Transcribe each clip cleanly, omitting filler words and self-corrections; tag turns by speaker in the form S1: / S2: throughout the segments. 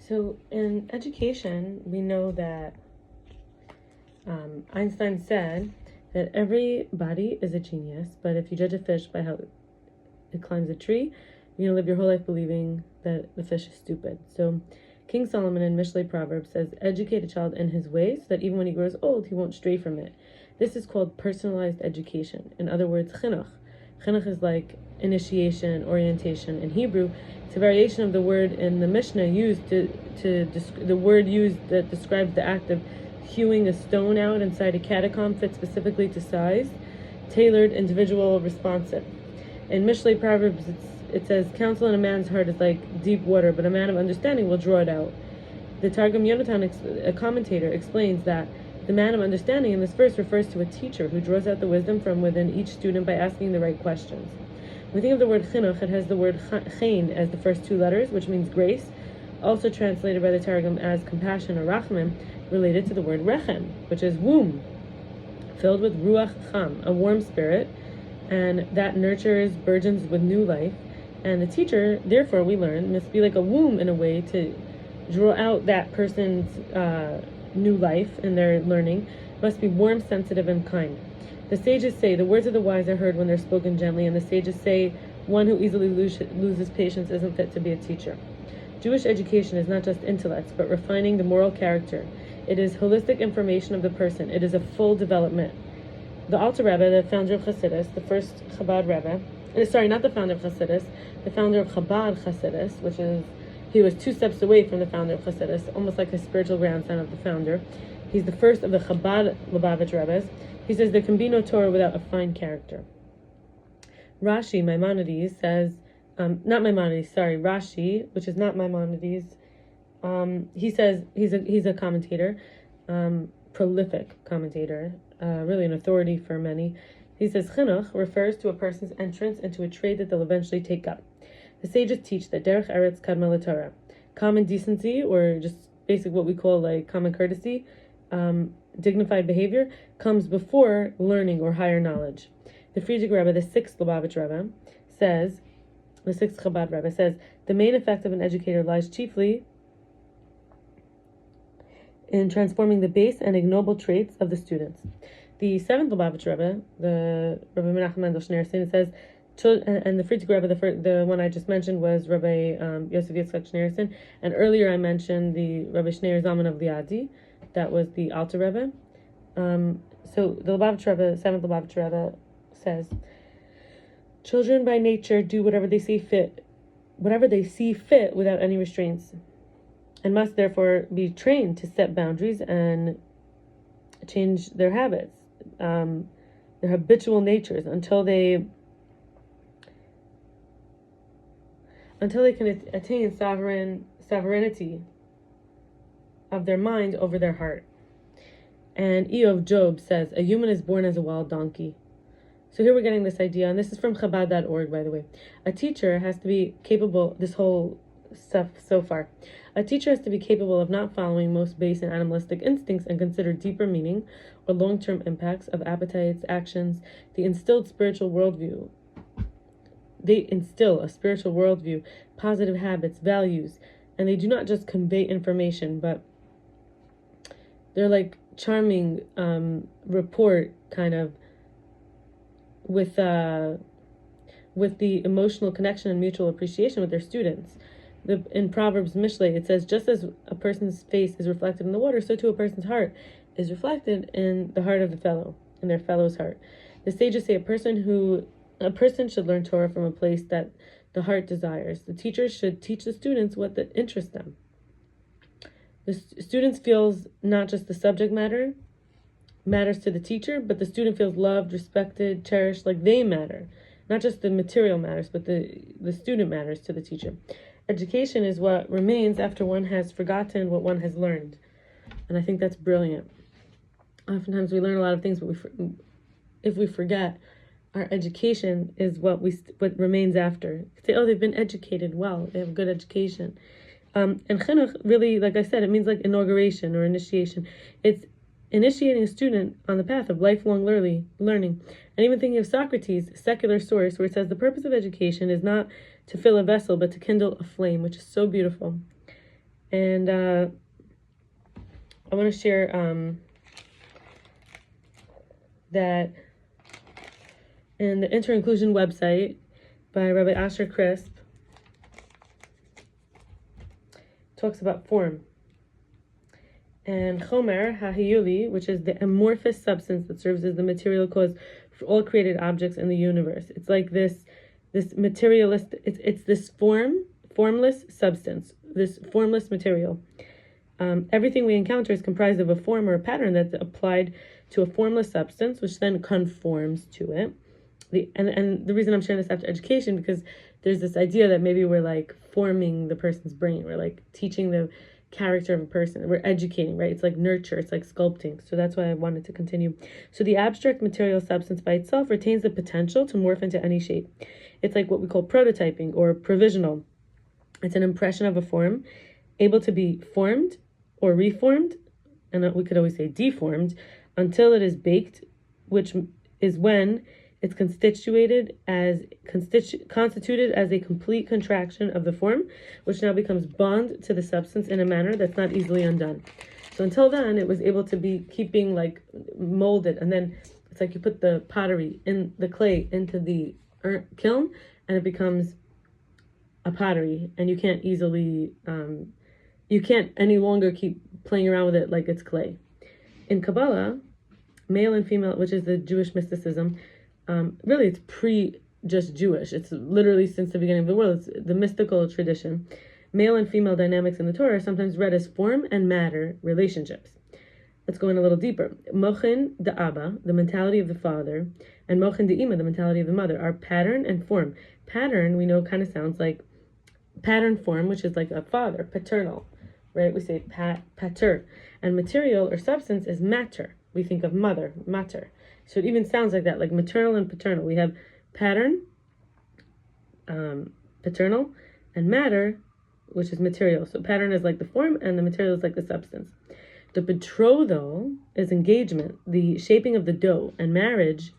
S1: So in education, we know that Einstein said that every body is a genius, but if you judge a fish by how it climbs a tree, you're going to live your whole life believing that the fish is stupid. So King Solomon in Mishlei Proverbs says, educate a child in his way so that even when he grows old, he won't stray from it. This is called personalized education. In other words, chinuch. Chinuch is like initiation, orientation. In Hebrew, it's a variation of the word in the Mishnah used the word used that describes the act of hewing a stone out inside a catacomb fit specifically to size, tailored, individual, responsive. In Mishlei Proverbs, it says, counsel in a man's heart is like deep water, but a man of understanding will draw it out. The Targum Yonatan, a commentator, explains that the man of understanding in this verse refers to a teacher who draws out the wisdom from within each student by asking the right questions. When we think of the word chinuch, it has the word chen as the first two letters, which means grace, also translated by the Targum as compassion or rachmim, related to the word rechem, which is womb, filled with ruach cham, a warm spirit, and that nurtures, burgeons with new life. And the teacher, therefore, we learn, must be like a womb in a way to draw out that person's new life in their learning, must be warm, sensitive, and kind. The sages say, the words of the wise are heard when they're spoken gently, and the sages say, one who easily loses patience isn't fit to be a teacher. Jewish education is not just intellect, but refining the moral character. It is holistic information of the person. It is a full development. The Alter Rebbe, the founder of Chassidus, the first Chabad Rebbe, not the founder of Chassidus, the founder of Chabad Chassidus, which is, he was 2 steps away from the founder of Chassidus, almost like a spiritual grandson of the founder. He's the first of the Chabad Lubavitch Rebbes. He says there can be no Torah without a fine character. Rashi, Maimonides, says, Rashi, which is not Maimonides, he says, he's a commentator, prolific commentator, really an authority for many. He says, chinuch refers to a person's entrance into a trade that they'll eventually take up. The sages teach that derech eretz kadma l'Torah, common decency, or just basic what we call like common courtesy, dignified behavior, comes before learning or higher knowledge. The Frierdiker Rebbe, the 6th Lubavitch Rebbe, says, the 6th Chabad Rebbe says, the main effect of an educator lies chiefly in transforming the base and ignoble traits of the students. The 7th Lubavitch Rebbe, the Rabbi Menachem Mendel Schneerson, says, and the Frierdiker Rebbe, the one I just mentioned, was Rabbi Yosef Yitzchak Schneerson, and earlier I mentioned the Rabbi Shneir Zalman of Liadi, that was the Alter Rebbe. So the Lubavitch Rebbe, 7th Lubavitch Rebbe, says, children by nature do whatever they see fit without any restraints, and must therefore be trained to set boundaries and change their habits, their habitual natures, until they can attain sovereignty of their mind over their heart. And Eov Job says, a human is born as a wild donkey. So here we're getting this idea, and this is from Chabad.org, by the way. A teacher has to be capable, this whole stuff so far, a teacher has to be capable of not following most base and animalistic instincts and consider deeper meaning or long-term impacts of appetites, actions. They instill a spiritual worldview, positive habits, values, and they do not just convey information, but they're like charming report kind of with the emotional connection and mutual appreciation with their students. In Proverbs Mishlei, it says, just as a person's face is reflected in the water, so too a person's heart is reflected in the heart of in their fellow's heart. The sages say a person should learn Torah from a place that the heart desires. The teachers should teach the students what interests them. The students feels not just the subject matter matters to the teacher, but the student feels loved, respected, cherished, like they matter. Not just the material matters, but the student matters to the teacher. Education is what remains after one has forgotten what one has learned. And I think that's brilliant. Oftentimes we learn a lot of things, but if we forget, our education is what remains after. Say, oh, they've been educated well, they have good education. And chinuch, really, like I said, it means like inauguration or initiation. It's initiating a student on the path of lifelong learning. And even thinking of Socrates' secular source, where it says the purpose of education is not to fill a vessel, but to kindle a flame, which is so beautiful. And I want to share that in the Inter-Inclusion website by Rabbi Asher Crisp, talks about form. And Chomer HaHiyuli, which is the amorphous substance that serves as the material cause for all created objects in the universe. It's like this materialist, it's this formless substance, this formless material. Everything we encounter is comprised of a form or a pattern that's applied to a formless substance, which then conforms to it. And the reason I'm sharing this after education, because there's this idea that maybe we're like forming the person's brain, we're like teaching the character of a person, we're educating, right? It's like nurture, it's like sculpting. So that's why I wanted to continue. So the abstract material substance by itself retains the potential to morph into any shape. It's like what we call prototyping or provisional. It's an impression of a form able to be formed or reformed, and we could always say deformed, until it is baked, which is when it's constituted as a complete contraction of the form, which now becomes bond to the substance in a manner that's not easily undone. So until then, it was able to keep being like molded, and then it's like you put the pottery in the clay into the kiln, and it becomes a pottery, and you can't easily, you can't any longer keep playing around with it like it's clay. In Kabbalah, male and female, which is the Jewish mysticism, really it's just Jewish. It's literally since the beginning of the world. It's the mystical tradition. Male and female dynamics in the Torah are sometimes read as form and matter relationships. Let's go in a little deeper. Mochin the Abba, the mentality of the father, and Mochin the Ima, the mentality of the mother, are pattern and form. Pattern, we know, kind of sounds like pattern form, which is like a father, paternal, right? We say pater. And material or substance is matter. We think of mother, mater. So it even sounds like that, like maternal and paternal. We have pattern, paternal, and matter, which is material. So pattern is like the form, and the material is like the substance. The betrothal is engagement, the shaping of the dough, and marriage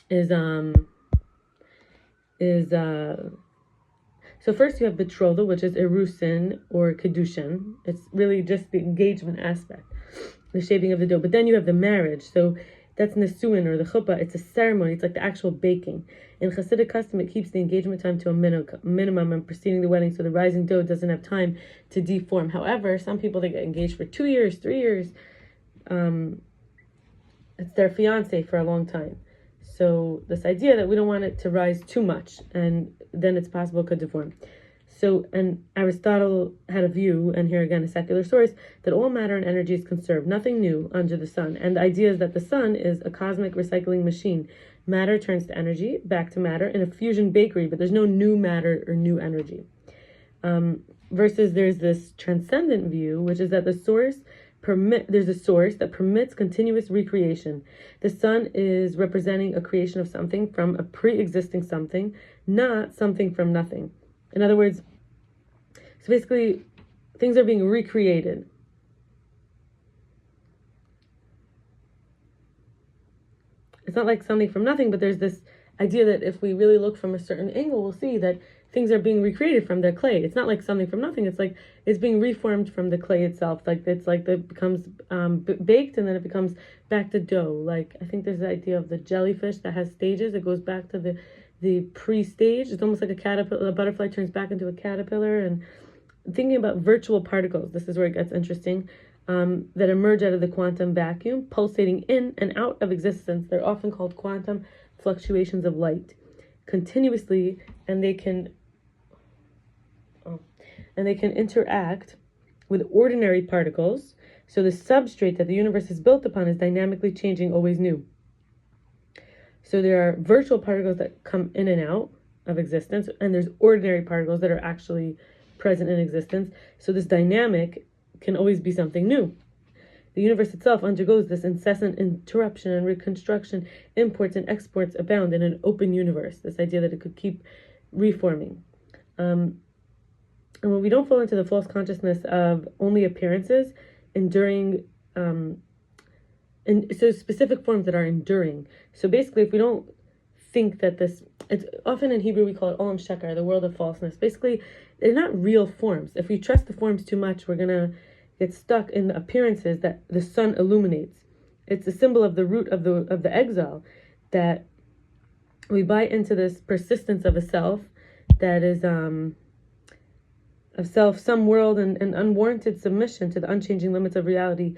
S1: is so first you have betrothal, which is erusin or kedushin. It's really just the engagement aspect, the shaping of the dough. But then you have the marriage. So that's nesuin or the chuppah. It's a ceremony. It's like the actual baking. In Hasidic custom, it keeps the engagement time to a minimum and preceding the wedding, so the rising dough doesn't have time to deform. However, some people, they get engaged for 2 years, 3 years. It's their fiance for a long time. So this idea that we don't want it to rise too much, and then it's possible it could deform. So, and Aristotle had a view, and here again a secular source, that all matter and energy is conserved, nothing new under the sun. And the idea is that the sun is a cosmic recycling machine. Matter turns to energy, back to matter, in a fusion bakery, but there's no new matter or new energy. Versus there's this transcendent view, which is that there's a source that permits continuous recreation. The sun is representing a creation of something from a pre-existing something, not something from nothing. In other words, so basically, things are being recreated. It's not like something from nothing, but there's this idea that if we really look from a certain angle, we'll see that things are being recreated from their clay. It's not like something from nothing. It's like it's being reformed from the clay itself. Like it's like it becomes baked, and then it becomes back to dough. Like I think there's the idea of the jellyfish that has stages. It goes back to the pre-stage. It's almost like a caterpillar. A butterfly turns back into a caterpillar. And thinking about virtual particles, this is where it gets interesting, that emerge out of the quantum vacuum, pulsating in and out of existence. They're often called quantum fluctuations of light, continuously, and they can interact with ordinary particles. So the substrate that the universe is built upon is dynamically changing, always new. So there are virtual particles that come in and out of existence, and there's ordinary particles that are actually present in existence. So this dynamic can always be something new. The universe itself undergoes this incessant interruption and reconstruction. Imports and exports abound in an open universe. This idea that it could keep reforming. And when we don't fall into the false consciousness of only appearances, enduring, and so specific forms that are enduring. So basically, if we don't think that this, it's often in Hebrew we call it olam shekar, the world of falseness. Basically, they're not real forms. If we trust the forms too much, we're gonna get stuck in the appearances that the sun illuminates. It's a symbol of the root of the exile, that we buy into this persistence of a self that is of self, some world, and unwarranted submission to the unchanging limits of reality.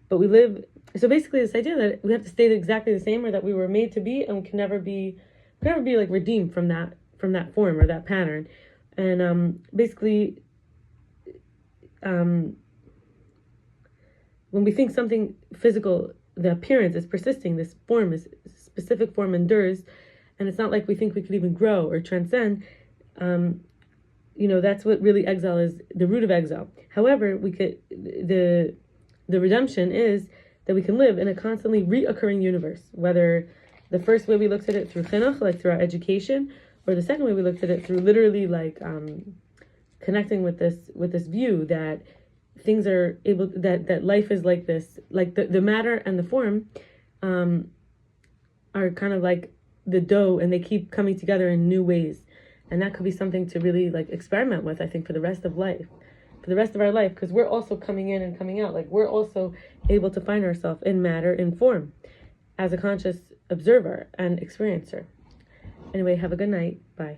S1: But we live, so basically this idea that we have to stay exactly the same, or that we were made to be, and we can never be like redeemed from that form or that pattern. And basically, when we think something physical, the appearance is persisting, this form is specific form endures, and it's not like we think we could even grow or transcend. That's what really exile is, the root of exile. However, we could, the redemption is that we can live in a constantly reoccurring universe, whether the first way we looked at it through chinuch, like through our education, or the second way we looked at it through literally like connecting with this view that things are able, that life is like this, like the matter and the form are kind of like the dough, and they keep coming together in new ways. And that could be something to really like experiment with, I think, for the rest of life, for the rest of our life, because we're also coming in and coming out. Like, we're also able to find ourselves in matter, in form, as a conscious observer and experiencer. Anyway, have a good night. Bye.